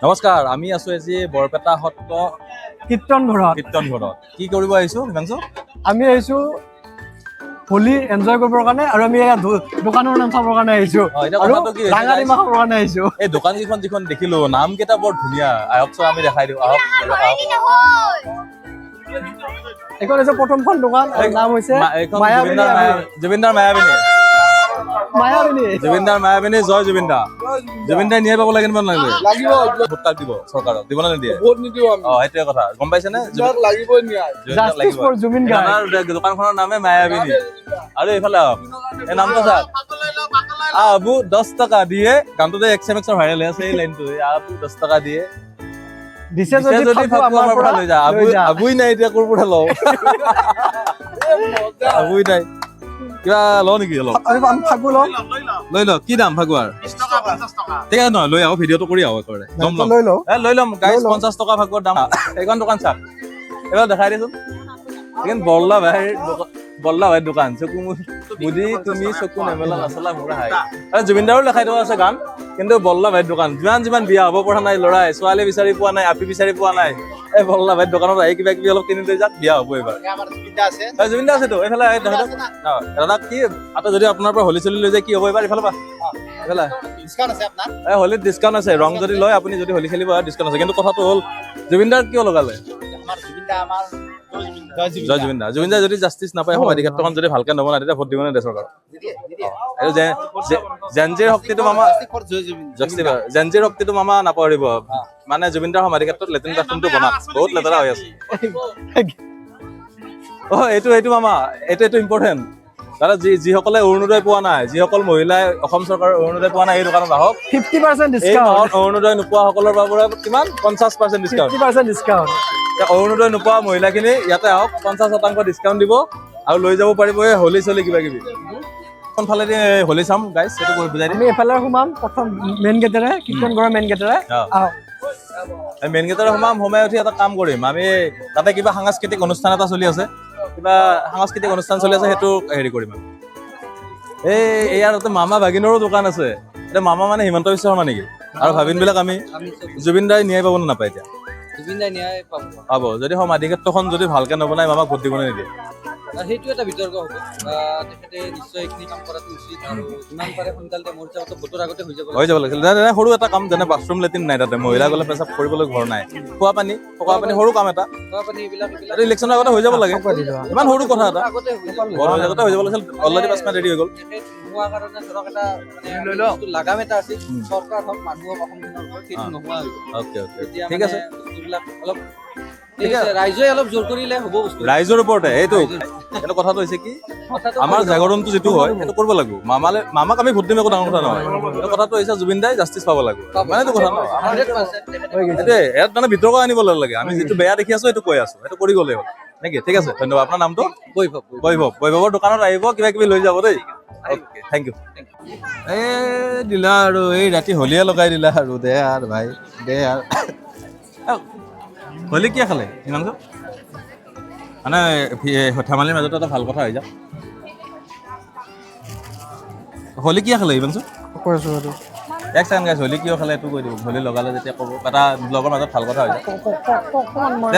নমস্কাৰ, আমি আছো আজি বৰপেটা সত্ৰ কীৰ্তন ঘৰত কি কৰিব আহিছো হিমাংশু? আমি আহিছো হোলী এনজয় কৰিবৰ কাৰণে আৰু আমি এয়া দোকানৰ নাম চাবৰ কাৰণে আহিছো আৰু ডাঙাৰী মাছ খাবৰ কাৰণে আহিছো। এই দোকান কেইখন যিখন দেখিলো নাম কেইটা বৰ ধুনীয়া, আহকচোন আমি দেখাই দিওঁ। আহক এইখন হৈছে প্ৰথমখন দোকান, নাম হৈছে জুবিনদাৰ মায়াবিনী। জয় জুবিনদা। জুবিনদাই নিয়ে পাব লাগে নে নালাগে? ভোট কাৰ্ড দিব চৰকাৰক, দিব নে নিদিয়ে? সেইটোৱে কথা, গম পাইছে নে? দোকানখনৰ নামে মায়াবিনী। আৰু এইফালে আহক, এই নামটো চাওক, আবু 10 টকা দিয়ে। গানটোতে এক্সএমএক্সৰ ভাইৰেল হৈ আছে এই লাইনটো, আবু 10 টকা দিয়ে দিছে যদি আমাৰ পৰা লৈ যা। আবুই নাই এতিয়া, ক'ৰ পৰা লওঁ? আবুই নাই, কিবা লওঁ নেকি? অলপ লৈ লওক। কি দাম ফাগুৱাৰ? ঠিক আছে, নহয় লৈ আহক, ভিডিঅ'টো কৰি আহক একেবাৰে। লৈ ল'ম গাইজ, 50 টকা ফাগুৱাৰ দাম। এইখন দোকান চাওক, এইবাৰ দেখাই দিছোন। এইখন বল্লা ভাইৰ দোকান। চকু মুদি তুমি চকু নেমেলা নাচলা মোৰ হাই। জুবিনদাৰো লেখাই থোৱা আছে গান, কিন্তু বল্লা ভাইৰ দোকান। যিমান বিয়া হ'ব পৰা নাই ল'ৰাই, ছোৱালী বিচাৰি পোৱা নাই, আপি বিচাৰি পোৱা নাই, এই বল্লা ভাইৰ দোকানত আহি কিবা কিবি অলপ কিনি লৈ যাক, বিয়া হ'ব এইবাৰ। জুবিনদা আছেতো এইফালে। দাদা কি যদি আপোনাৰ পৰা হোলী চলি লৈ যায় কি হ'ব এইবাৰ? এইফালে হোলীত ডিছকাউণ্ট আছে, ৰং যদি লয় আপুনি, যদি হোলী খেলিব ডিছকাউণ্ট আছে। কিন্তু কথাটো হ'ল জুবিনদাৰ কিয় লগালে? জয় জুবিনদা। জুবিনদাই যদি জাষ্টিচ নাপায়, সমাধি ক্ষেত্ৰখন যদি ভালকে নবনায়, তেতিয়া ভোট দিব নে চৰকাৰক? আৰু জেনজিৰ শক্তিটো মামা নাপাহৰিব। মানে জুবিনদাৰ সমাধি ক্ষেত্ৰত লেট্ৰিন বাথৰুমটো বনাওক, বহুত লেতেৰা হৈ আছে। এইটো মামা, এইটো ইম্পৰ্টেণ্ট। দাদা যিসকলে অৰুণোদয় পোৱা নাই, যিসকল মহিলাই অসম চৰকাৰৰ অৰুণোদয় পোৱা নাই, এই দোকানত আহক। 50% ডিছকাউণ্ট। অৰুণোদয় নোপোৱা সকলৰ পৰা কিমান? 50% ডিছকাউণ্ট। অৰুণোদয় নোপোৱা মহিলাখিনি ইয়াতে আহক, 50% ডিছকাউণ্ট দিব আৰু লৈ যাব পাৰিব এই হোলী চলি কিবা কিবি। কোনফালেদি হোলী চাম গাইজ, সেইটো বুজাই দিম। আমি এইফালে সোমাম, প্ৰথম মেইন গেটেৰে, কীৰ্তন ঘৰৰ মেইন গেটেৰে। মেইন গেটেৰে সোমাই উঠি এটা কাম কৰিম আমি, তাতে কিবা সাংস্কৃতিক অনুষ্ঠান এটা চলি আছে, সেইটো হেৰি কৰিম। ইয়াৰ তাতে মামা ভাগিনৰো দোকান আছে। এতিয়া মামা মানে হিমন্ত বিশ্ব শৰ্মা নেকি? আৰু ভাগিনবিলাক আমি জুবিনদাই ন্যায় পাব নে নাপায়? এতিয়া পাব। যদি সমাধি ক্ষেত্ৰখন যদি ভালকে নবনাই, মামাক ভোট দিব নে নিদিয়ে? সেইটো এটা বিতৰ্ক হ'ব। তেখেতে নিশ্চয় এইখিনি কাম কৰাটো উচিত আৰু যিমান পাৰে সোনকালে মোৰ হিচাপত ভোটৰ আগতে হৈ যাব লাগিছিল। যেনে সৰু এটা কাম, যেনে বাথৰুম লেট্ৰিন নাই তাতে, মহিলাসকলে পেচাব কৰিবলৈ ঘৰ নাই, খোৱা পানী সৰু কাম এটা, ইলেকশ্যনৰ আগতে হৈ যাব লাগে। ইমান সৰু কথা এটা আগতে হৈ যাব লাগিছিল। অলৰেডি 5 মিনিট ৰেডি হৈ গ'ল। নোহোৱা কাৰণে ধৰক এটা লাগাম এটা আছিল, চৰকাৰ হওক মানুহক অসমখনৰ ওপৰত, সেইটো নোহোৱা হৈ গ'ল। ঠিক আছে, বস্তুবিলাক অলপ ৰাইজে অলপ জোৰ কৰিলে হ'ব। ৰাইজৰ ওপৰতে এইটো কথাটো হৈছে কি, আমাৰ জাগৰণটো যিটো হয় সেইটো কৰিব লাগিব। মামাক আমি ভোট দিম, একো ডাঙৰ কথা নহয়। কথাটো হৈছে জুবিনদাই জাষ্টিচ পাব লাগিব, মানে এইটো কথা নহয়। ইয়াত মানে বিতৰ্ক আনিব লাগে। আমি যিটো বেয়া দেখি আছো সেইটো কৈ আছো, সেইটো কৰি গ'লে হ'ল নেকি? ঠিক আছে, ধন্যবাদ। আপোনাৰ নামটো? বৈভৱৰ দোকানত আহিব, কিবা কিবি লৈ যাব দেই। Thank you. দিলা আৰু এই ৰাতি হোলীয়ে লগাই দিলা আৰু। দে আৰু ভাই, দে আৰু হোলী কিয় খালে হিমাংশু? মানে ধেমালিৰ মাজতে এটা ভাল কথা হৈ যাওক। হোলী কিয় খালে হিমাংশু? এক ছেকেণ্ড গাইছ, হোলী কিয় খালে এইটো কৈ দিব। হোলী লগালে যেতিয়া ক'ব, এটা ব্লগৰ মাজত ভাল কথা হৈ যায়।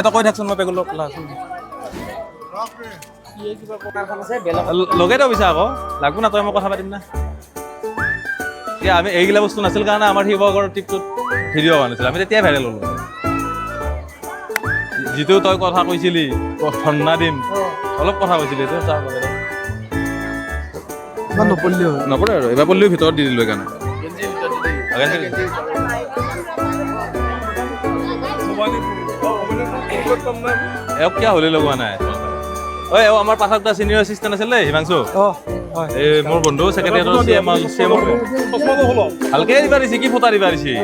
তই কৈ থাকচোন, মই পেগুল লগাই দিব বিচাৰ আকৌ, লাগব না, তই মই কথা পাতিম না। এতিয়া আমি এইগিলা বস্তু নাছিল কাৰণে আমাৰ শিৱসাগৰৰ ট্ৰিপটোত ভিডিঅ' হোৱা নাছিল, আমি তেতিয়াই ভাইৰেল হ'লো। যিটো তই কথা কৈছিলি ঠাণ্ডা দিন, অলপ কথা কৈছিলি, নপৰে আৰু এইবাৰ পল্লিও ভিতৰত দি দিলো সেইকাৰণে। কিয় হোলী লগোৱা নাই? আমাৰ পাঠকদা চিনিয়ৰ এছিষ্টেণ্ট আছিল দেই হিমাংশু, এই মোৰ বন্ধু ছেক্ৰেটাৰীটো ভালকে দিবা দিছে, কি ফটা দিবা দিছে।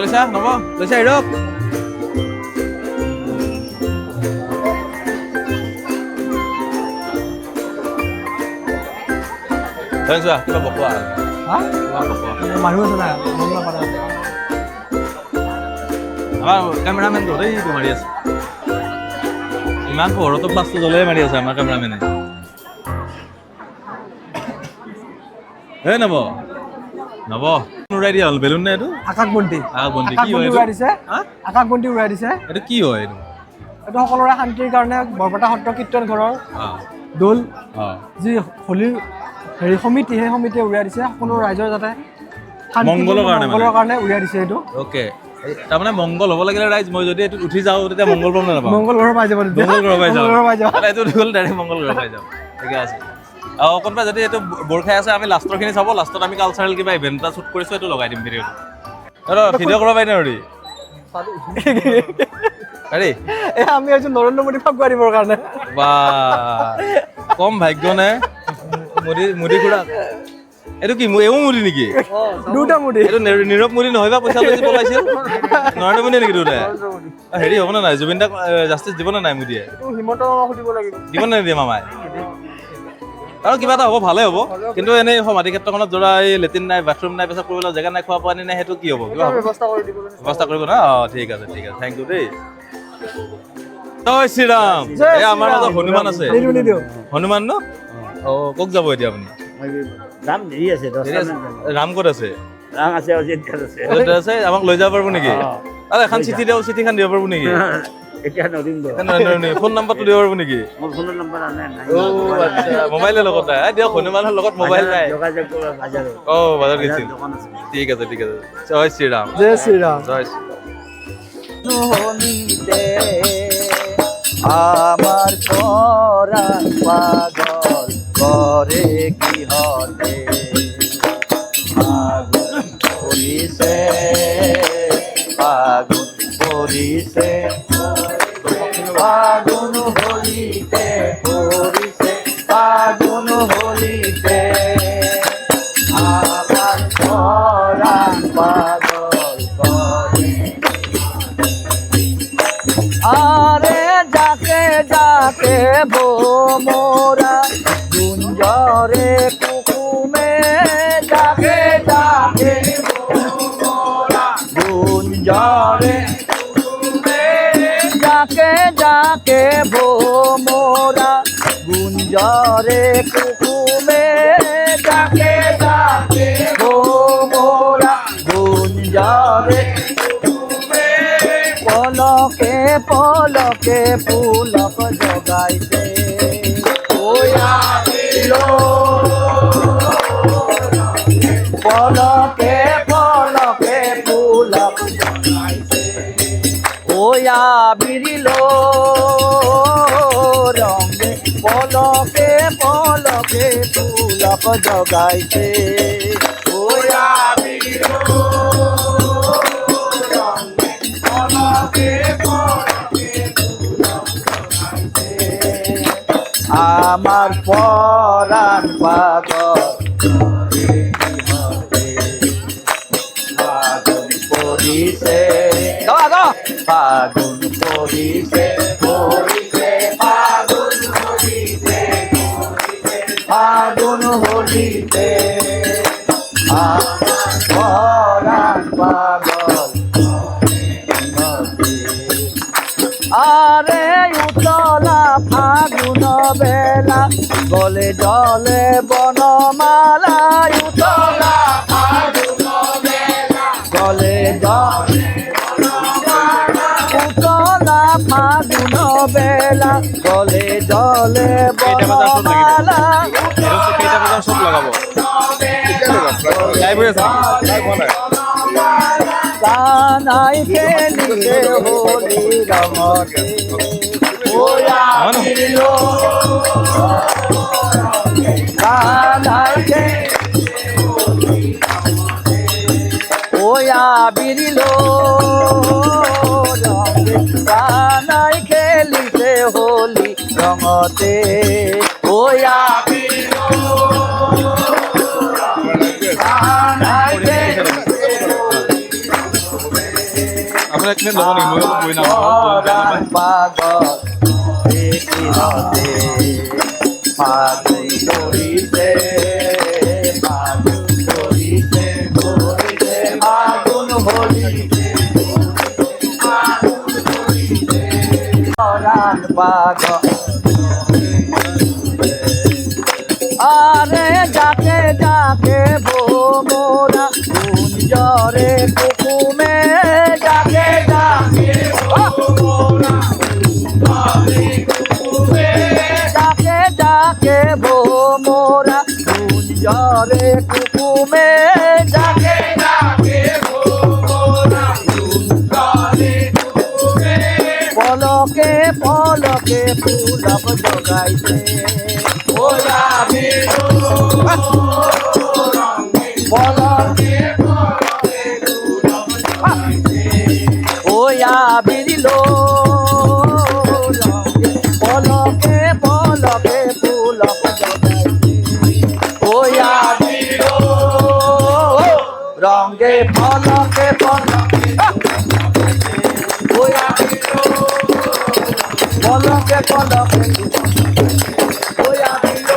লৈছা নব লৈছা হিৰক। কিবা বকোৱা মানুহ আছে না, আমাৰ কেমেৰামেন ধৰি মাৰি আছে। ইমান পোহৰতো প্লাছটো জ্বলাই মাৰি আছে আমাৰ কেমেৰামেনে। হে নব নব উৰাই দিয়া হ'ল বেলুন নে এইটো আকাশ বন্তি বন্তি কি হয় উৰাই দিছে আকাশ বন্তি উৰাই দিছে এইটো কি হয় এইটো এইটো সকলোৰে শান্তিৰ কাৰণে বৰপেটা সত্ৰ কীৰ্তন ঘৰৰ দৌল যি হোলীৰ হেৰি সমিতি সেই সমিতিয়ে উৰাই দিছে সকলো ৰাইজৰ যাতে মংগলৰ কাৰণে উৰাই দিছে এইটো অ'কে তাৰমানে মংগল হ'ব লাগিলে ৰাইজ মই যদি এইটোত উঠি যাওঁ তেতিয়া মংগল পাম নে নাপাম মংগল ঘৰ পাই যাব মংগল ঘৰ পাই যাওঁ এইটো উঠি গ'লে ডাইৰেক্ট মংগল ঘৰ পাই যাওঁ ঠিকে আছে আৰু অকণমান যদি এইটো বৰ খাই আছে আমি লাষ্টৰখিনি চাব লাষ্টত আমি কালচাৰেল কিবা ইভেণ্ট এটা শ্বুট কৰিছোঁ এইটো লগাই দিম ভিডিঅ'টো ভিডিঅ' কৰিব পাৰি নৰি পাৰি আমি আহিছোঁ নৰেন্দ্ৰ মোদী ফাকুৱা দিবৰ কাৰণে বা কম ভাগ্য নে মোদী খুৰা এইটো কি এও মোদী নেকি দুটা মোদী এইটো নীৰৱ মোদী নহয় বা পইচা লৈ পলাইছিল নৰেন্দ্ৰ মোদী নেকি দুটা হেৰি হ'ব নে নাই জুবিন দাক জাষ্টিচ দিব নে নাই মোদীয়ে হিমন্ত মামাক সুধিব লাগিব দিব নে নিদিয়ে মামাই আৰু কিবা এটা হ'ব ভালে হ'ব কিন্তু এনেই সমাধি ক্ষেত্ৰখনত ধৰা এই লেট্ৰিন নাই বাথৰুম নাই পেচাব কৰিবলৈ জেগা নাই খোৱা পানী নাই সেইটো কি হ'ব কিবা ব্যৱস্থা কৰিব না ঠিক আছে থেংক ইউ দেই জয় শ্ৰীৰাম এই আমাৰ মাজত হনুমান আছে হনুমান ন অঁ ক'ত যাব এতিয়া আপুনি ৰাম ক'ত আছে আমাক লৈ যাব পাৰিব নেকি আৰু এখন চিঠিখন দিব পাৰিব নেকি ফোন নম্বৰটো দিব পাৰিব নেকি মোবাইলৰ লগত নাই দিয়ক হনুমানৰ লগত মোবাইল নাই অঁ বজাৰ গৈছিল ঠিক আছে জয় শ্ৰীৰাম জয় শ্ৰীৰাম জয় আমার পরাণ পাগল করে কি হতে আগুন পরিছে আগুন পরিছে আগুন হলিতে পরিছে আগুন হলিতে আমার পরাণ পাগল করে আরে যাকে যাকে ভোমরা গুঞ্জরে কুকুমে যাকে যাকে ভোমরা গুঞ্জরে কুকুমে যাকে যাকে ভোমরা গুঞ্জরে কুকুমে যাকে যাকে ভোমরা গুঞ্জরে পলকে পলকে পুলক জগাইছে পলকে পলকে পুলক জগাইছে ওয়া বিরিল রঙে পলকে পলকে পুলক জগাইছে ওয়া বিরিল আমার পরাণ পাগল ফাগুন পরিছে ফাগুন পরিছে পরিছে ফাগুন হলিতে ফাগুন হলিতে আমার পরাণ পাগল আরে উতলা ফাগুন বেলা গলে জলে বনমালা উতলা ফাগুন বেলা গলে জলে উতলা ফাগুন বেলা গলে জলে বনমালা কানাই খেলিছে হোলি রঙতে ওয়া বিরিল রঙে কানাই খেলিছে হোলি রঙতে ওয়া বিরিল কানাই পাগল ফাগুন ধরিতে ফাগুন ধরিতে ধরিতে ফাগুন হলিতে পরাণ পাগল আরে যাকে যাকে জরে কুকুমে ডাকে ডাকে ডাকে ডাকে ভোমরা জরে কুকুমে ডাকে ডাকে পলকে পলকে ফুলক জগাইছে পলকে ওয়া বিরিল পলকে পলকে ফুলক জগাইছে ওয়া বিরিল রঙে পলকে পলকে ওয়া পলকে পলকে ওয়া বিরিল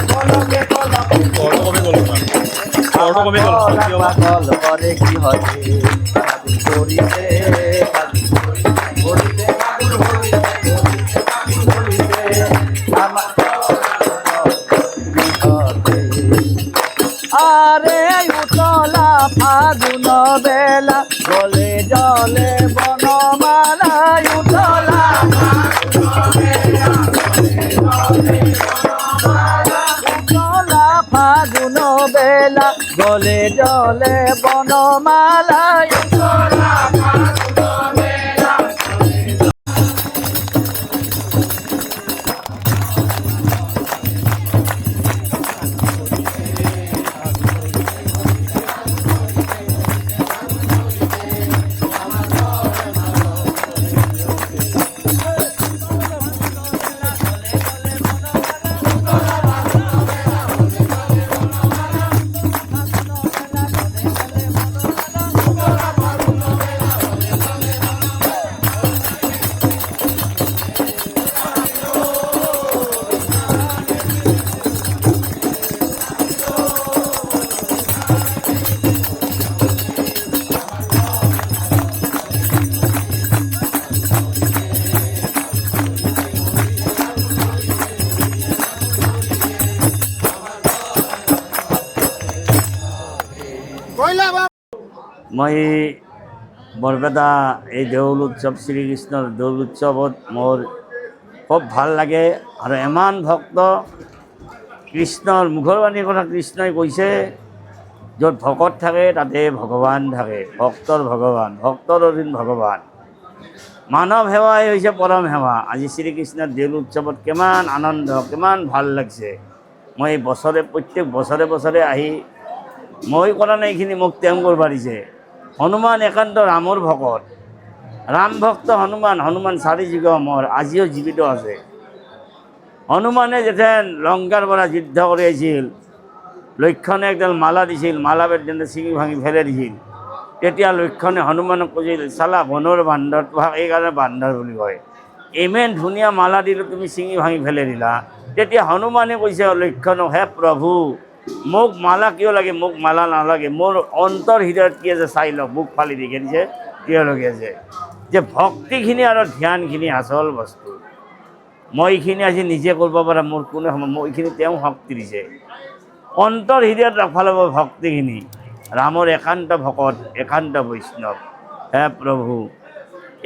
পলকে পলকে পাগল করে কি হচ্ছে করিতে আরে উতলা ফাগুন বেলা জলে জলে বনমালা উতলা উতলা ফাগুন বেলা জলে জলে বনমালা মই বৰপেটা এই দেউল উৎসৱ শ্ৰীকৃষ্ণৰ দেউল উৎসৱত মোৰ খুব ভাল লাগে আৰু ইমান ভক্ত কৃষ্ণৰ মুখৰ বাণীৰ কথা কৃষ্ণই কৈছে য'ত ভকত থাকে তাতে ভগৱান থাকে ভক্তৰ ভগৱান ভক্তৰ অধীন ভগৱান মানৱ সেৱাই হৈছে পৰম সেৱা আজি শ্ৰীকৃষ্ণৰ দেউল উৎসৱত কিমান আনন্দ কিমান ভাল লাগিছে মই প্ৰত্যেক বছৰে আহি মই কৰা নাই এইখিনি মোক তেওঁ কৰিব পাৰিছে হনুমান একান্ত ৰামৰ ভকত ৰাম ভক্ত হনুমান চাৰি যুগ অমৰ আজিও জীৱিত আছে হনুমানে যেথেন লংকাৰ পৰা যুদ্ধ কৰি আহিছিল লক্ষণে একডাল মালা দিছিল মালা বেদে ছিঙি ভাঙি ফেলে দিছিল তেতিয়া লক্ষণে হনুমানক কৈছিল চালা বনৰ বান্দৰ তোমাক এইকাৰণে বান্দৰ বুলি কয় ইমান ধুনীয়া মালা দিলোঁ তুমি ছিঙি ভাঙি ফেলে দিলা তেতিয়া হনুমানে কৈছে লক্ষণক হে প্ৰভু মোক মালা কিয় লাগে মোক মালা নালাগে মোৰ অন্তৰ হৃদয়ত কি আছে চাই লওক মোক ফালি দেখি দিছে কিয় লাগি আছে যে ভক্তিখিনি আৰু ধ্যানখিনি আচল বস্তু মই এইখিনি আজি নিজে কৰিব পৰা মোৰ কোনে সময় মই এইখিনি তেওঁ শক্তি দিছে অন্তৰ হৃদয়ত ৰাখিব লাগিব ভক্তিখিনি ৰামৰ একান্ত ভকত একান্ত বৈষ্ণৱ হে প্ৰভু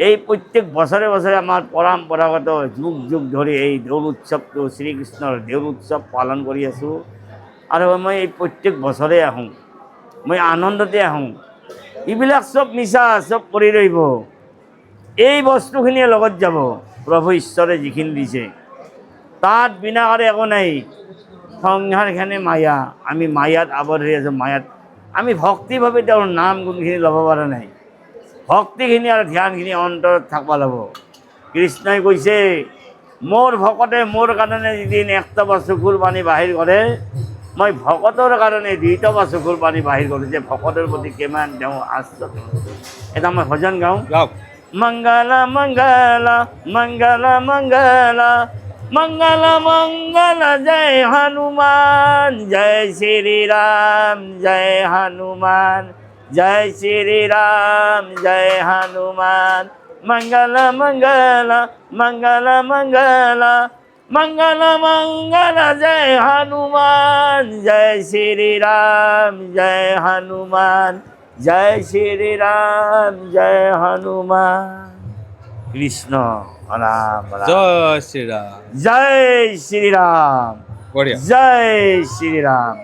এই প্ৰত্যেক বছৰে আমাৰ পৰম্পৰাগত যুগ ধৰি এই দেউল উৎসৱটো শ্ৰীকৃষ্ণৰ দেউল উৎসৱ পালন কৰি আছোঁ আৰু মই এই প্ৰত্যেক বছৰে আহোঁ মই আনন্দতে আহোঁ এইবিলাক চব মিছা চব কৰি ৰহিব এই বস্তুখিনিয়ে লগত যাব প্ৰভু ঈশ্বৰে যিখিনি দিছে তাত বিনা কৰে একো নাই সংসাৰখানে মায়া আমি মায়াত আৱদ্ধ আছোঁ মায়াত আমি ভক্তিভাৱে তেওঁৰ নাম গুণখিনি ল'ব পৰা নাই ভক্তিখিনি আৰু ধ্যানখিনি অন্তৰত থাকিব লাগিব কৃষ্ণই কৈছে মোৰ ভকতে মোৰ কাৰণে যেদিন একটবা চকুৰ পানী বাহিৰ কৰে মই ভকতৰ কাৰণে দুইটবা চকুৰ পানী বাহিৰ কৰোঁ যে ভকতৰ প্ৰতি কিমান তেওঁ আশ্চৰ্য এটা মই ভজন গাওঁ মংগল মংগল মংগল মংগল মংগল মংগল জয় হনুমান জয় শ্ৰী ৰাম জয় হনুমান জয় শ্ৰী ৰাম জয় হনুমান মংগল মংগল মংগল মংগল मंगल मंगल जय हनुमान जय श्री राम जय हनुमान जय श्री राम जय हनुमान कृष्ण राम राम জয় শ্রীরাম जय श्री राम বঢ়িয়া जय श्री राम